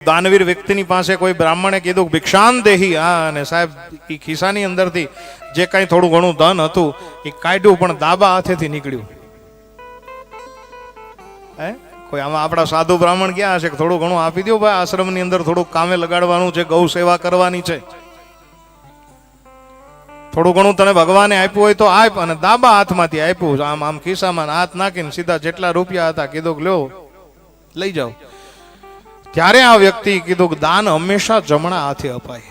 દાનવીર વ્યક્તિની પાસે કોઈ બ્રાહ્મણે કીધું ભિક્ષાન દેહી, અને સાહેબ એ ખિસ્સાની અંદરથી જે કાંઈ થોડું ઘણું ધન હતું એ કાઢ્યું, પણ દાબા હાથેથી નીકળ્યું. હે કોઈ આમાં આપણા સાધુ બ્રાહ્મણ ક્યાં હશે કે થોડું ઘણું આપી દો ભાઈ, આશ્રમની અંદર થોડુંક કામે લગાડવાનું છે, ગૌ સેવા કરવાની છે, થોડું ઘણું તને ભગવાને આપ્યું હોય તો આપ. અને દાબા હાથમાંથી આપ્યું, આમ આમ ખિસ્સામાં હાથ નાખીને સીધા જેટલા રૂપિયા હતા કીધું કે લ્યો લઈ જાઓ. ત્યારે આ વ્યક્તિ કીધું કે દાન હંમેશા જમણા હાથે અપાય.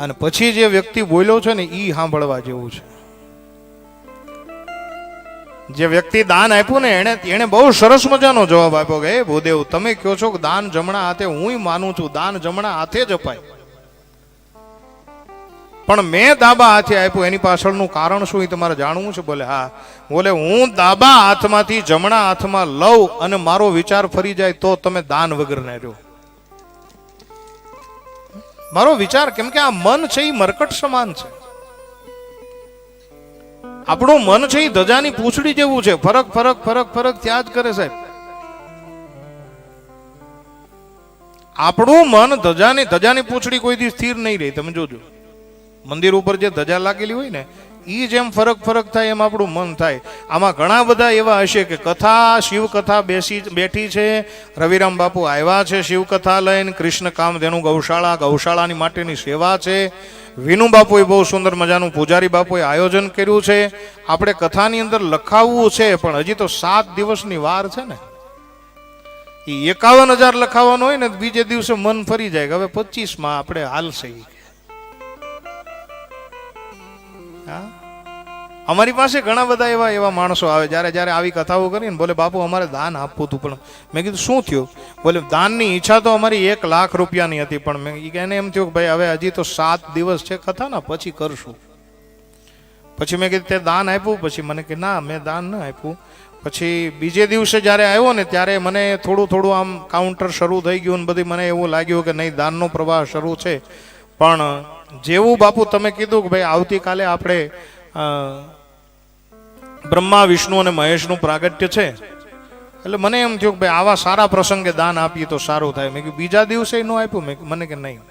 અને પછી જે વ્યક્તિ બોલ્યો છે ને ઈ સાંભળવા જેવું છે. જે વ્યક્તિ દાન આપ્યું ને એને બહુ સરસ મજાનો જવાબ આપ્યો કે હે ભૂદેવ, તમે કહો છો કે દાન જમણા હાથે, હું માનું છું દાન જમણા હાથે જ અપાય, પણ મેં દાબા હાથે આપ્યું એની પાછળનું કારણ શું એ તમારે જાણવું છે? બોલે હા. બોલે હું દાબા હાથમાંથી જમણા હાથમાં લઉં અને મારો વિચાર ફરી જાય તો તમે દાન વગર ના રહ્યો. મારો વિચાર, કેમ કે આ મન છે એ મરકટ સમાન છે. આપણું મન છે એ ધજાની પૂંછડી જેવું છે, ફરક ફરક ફરક ફરક ત્યાં જ કરે સાહેબ. આપણું મન ધજાની પૂંછડી કોઈ દી સ્થિર નહીં રહે. તમે જોજો મંદિર ઉપર જે ધજા લાગેલી હોય ને ઈ જેમ ફરક ફરક થાય એમ આપણું મન થાય. આમાં ઘણા બધા એવા હશે કે કથા, શિવ કથા બેઠી છે, રવિરામ બાપુ આવ્યા છે શિવ કથા લઈને, કૃષ્ણ કામધેનુ ગૌશાળાની માટેની સેવા છે, વિનુ બાપુએ બહુ સુંદર મજાનું પૂજારી બાપુએ આયોજન કર્યું છે. આપણે કથાની અંદર લખાવવું છે, પણ હજી તો 7 દિવસની વાર છે ને. એ 51,000 લખાવાનો હોય ને બીજે દિવસે મન ફરી જાય કે હવે 25માં આપણે હાલશે. અમારી પાસે ઘણા બધા એવા માણસો આવે જ્યારે આવી કથાઓ કરીને બોલે બાપુ અમારે દાન આપવું હતું, પણ મેં કીધું શું થયું? બોલે દાનની ઈચ્છા તો અમારી 1 લાખ રૂપિયાની હતી, પણ મેં એને એમ થયું કે ભાઈ હવે હજી તો 7 દિવસ છે કથાના, પછી કરશું. પછી મેં કીધું તે દાન આપ્યું? પછી મને કે ના મેં દાન ન આપ્યું. પછી બીજે દિવસે જ્યારે આવ્યો ને ત્યારે મને થોડું આમ કાઉન્ટર શરૂ થઈ ગયું ને બધી મને એવું લાગ્યું કે નહીં દાનનો પ્રવાહ શરૂ છે. પણ જેવું બાપુ તમે કીધું કે ભાઈ આવતીકાલે આપણે બ્રહ્મા વિષ્ણુ અને મહેશનું પ્રાગટ્ય છે, એટલે મને એમ થયું કે ભાઈ આવા સારા પ્રસંગે દાન આપીએ તો સારું થાય. મેં કીધું બીજા દિવસે ન આપ્યું? મને કે નહીં.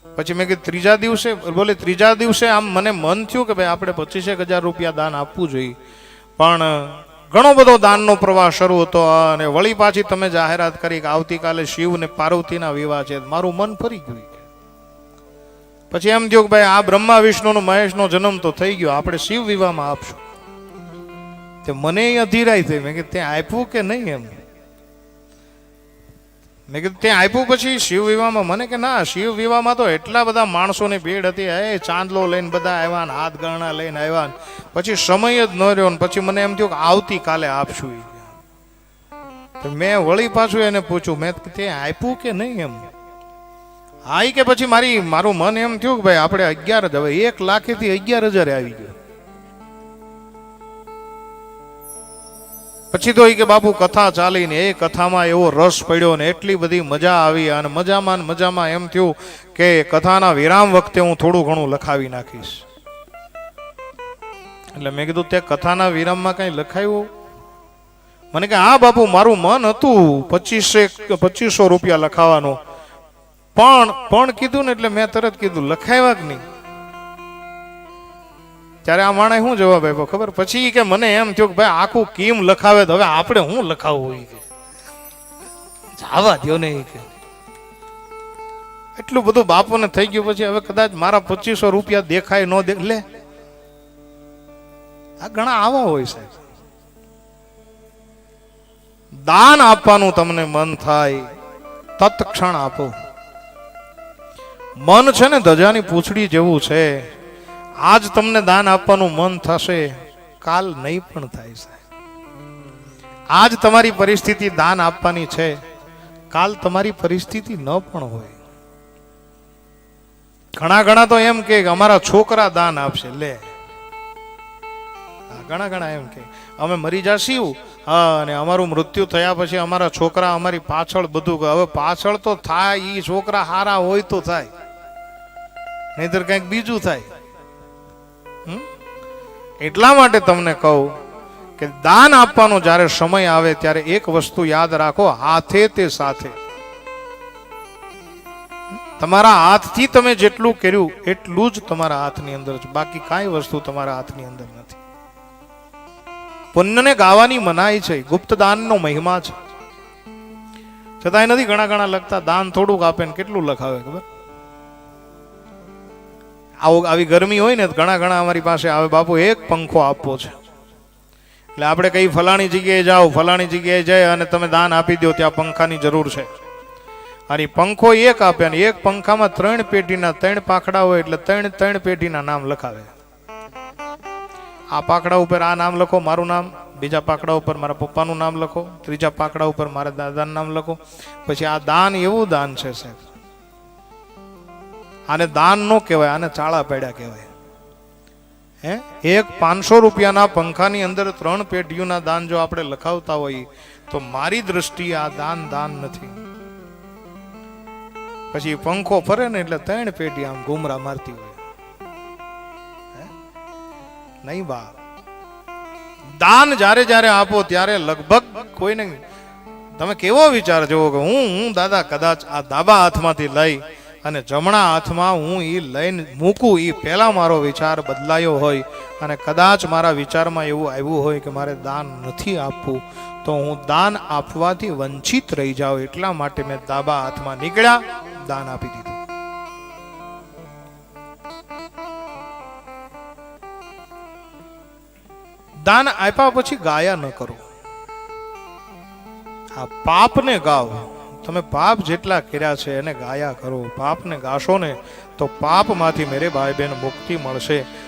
પછી મેં કીધું ત્રીજા દિવસે? બોલે ત્રીજા દિવસે આમ મને મન થયું કે ભાઈ આપણે 25,000 રૂપિયા દાન આપવું જોઈએ, પણ ઘણો બધો દાનનો પ્રવાહ શરૂ હતો. અને વળી પાછી તમે જાહેરાત કરી કે આવતીકાલે શિવ ને પાર્વતીના વિવાહ છે, મારું મન ફરી ગયું. પછી એમ થયું કે ભાઈ આ બ્રહ્મા વિષ્ણુ નો મહેશનો જન્મ તો થઈ ગયો, આપણે શિવ વિવાહમાં આપશું. તે મને અધીરાઈ થઈ. મેં કીધું ત્યાં આપ્યું કે નહીં? એમ મેં કીધું ત્યાં આપ્યું. પછી શિવ વિવાહમાં? મને કે ના, શિવ વિવાહમાં તો એટલા બધા માણસોની ભીડ હતી, એ ચાંદલો લઈને બધા આવ્યા ને હાથ ગણના લઈને આવ્યા ને પછી સમય જ ન રહ્યો. પછી મને એમ થયું કે આવતીકાલે આપશું. મેં વળી પાછું એને પૂછ્યું, મેં ત્યાં આપ્યું કે નહીં? એમ હા કે પછી મારું મન એમ થયું કે ભાઈ આપણે 11 જ, હવે 1 લાખથી 11,000 આવી ગયો. પછી તો કે બાપુ કથા ચાલીને એ કથામાં એવો રસ પડ્યો ને એટલી બધી મજા આવી. અને મજામાં એમ થયું કે કથાના વિરામ વખતે હું થોડું ઘણું લખાવી નાખીશ. એટલે મેં કીધું તે કથાના વિરામમાં કઈ લખાયું? મને કે હા બાપુ મારું મન હતું 2500 રૂપિયા લખાવાનું, પણ કીધું ને એટલે મેં તરત કીધું લખાવ્યા કે નહીં? ત્યારે આ માણસ શું જવાબ આપ્યો ખબર? પછી કે મને એમ થયું કે ભાઈ આખું કેમ લખાવે, તો હવે આપણે શું લખાવવું? જવા દો ને. એટલું બધું બાપુને થઈ ગયું. પછી હવે કદાચ મારા 2500 રૂપિયા દેખાય ન દેખ લે. આ ઘણા આવા હોય સાહેબ. દાન આપવાનું તમને મન થાય તત્ક્ષણ આપો. મન છે ને ધજાની પૂંછડી જેવું છે. આજ તમને દાન આપવાનું મન થશે, કાલ નહીં પણ થાય સાહેબ. આજ તમારી પરિસ્થિતિ દાન આપવાની છે, કાલ તમારી પરિસ્થિતિ ન પણ હોય. ઘણા તો એમ કે અમારા છોકરા દાન આપશે. લે ઘણા એમ કે અમે મરી જશું અને અમારું મૃત્યુ થયા પછી અમારા છોકરા અમારી પાછળ બધું. હવે પાછળ તો થાય, એ છોકરા હારા હોય તો થાય, નહીતર કંઈક બીજું થાય. એટલા માટે તમને કહું કે દાન આપવાનો જ્યારે સમય આવે ત્યારે એક વસ્તુ યાદ રાખો, હાથે તે સાથે. તમારા હાથથી તમે જેટલું કર્યું એટલું જ તમારા હાથની અંદર છે, બાકી કાંઈ વસ્તુ તમારા હાથની અંદર નથી. પુણ્યને ગાવાની મનાઈ છે, ગુપ્ત દાનનો મહિમા છે. છતાંય નથી ઘણા ઘણા લખતા, દાન થોડુંક આપે ને કેટલું લખાવે ખબર. આવી ગરમી હોય ને ઘણા ઘણા અમારી પાસે આવે, બાપુ એક પંખો આપવો છે. એટલે આપણે કઈ ફલાણી જગ્યાએ જાઓ, ફલાણી જગ્યાએ જાય અને તમે દાન આપી દો, ત્યાં પંખાની જરૂર છે. અને પંખો એક આપે અને એક પંખામાં 3 પેઢીના 3 પાખડા હોય, એટલે 3 પેઢીના નામ લખાવે. આ પાકડા ઉપર આ નામ લખો, મારું નામ. બીજા પાકડા ઉપર મારા પપ્પાનું નામ લખો. ત્રીજા પાકડા ઉપર મારા દાદાનું નામ લખો. પછી આ દાન એવું દાન છે સાહેબ, આને દાન નો કહેવાય, આને ચાળા પડ્યા કહેવાય. હે, એક 500 રૂપિયાના પંખાની અંદર 3 પેઢીઓના દાન જો આપણે લખાવતા હોઈએ તો મારી દ્રષ્ટિએ આ દાન દાન નથી. પછી પંખો ફરે ને એટલે 3 પેઢી આમ ઘુમરા મારતી હોય. નહીં બા, દાન જ્યારે જ્યારે આપો ત્યારે લગભગ કોઈને તમે કેવો વિચાર જોવો કે હું દાદા કદાચ આ ડાબા હાથમાંથી લઈ અને જમણા હાથમાં હું એ લઈને મૂકું, એ પહેલા મારો વિચાર બદલાયો હોય અને કદાચ મારા વિચારમાં એવું આવ્યું હોય કે મારે દાન નથી આપવું, તો હું દાન આપવાથી વંચિત રહી જાઉં, એટલા માટે મેં ડાબા હાથમાં નીકળ્યા, દાન આપી દીધું. દાન આપ્યા પછી ગાયા ન કરો. આ પાપને ગાઓ. તમે પાપ જેટલા કર્યા છે એને ગાયા કરો. પાપને ગાશો ને તો પાપમાંથી મેરે ભાઈ બહેન મુક્તિ મળશે.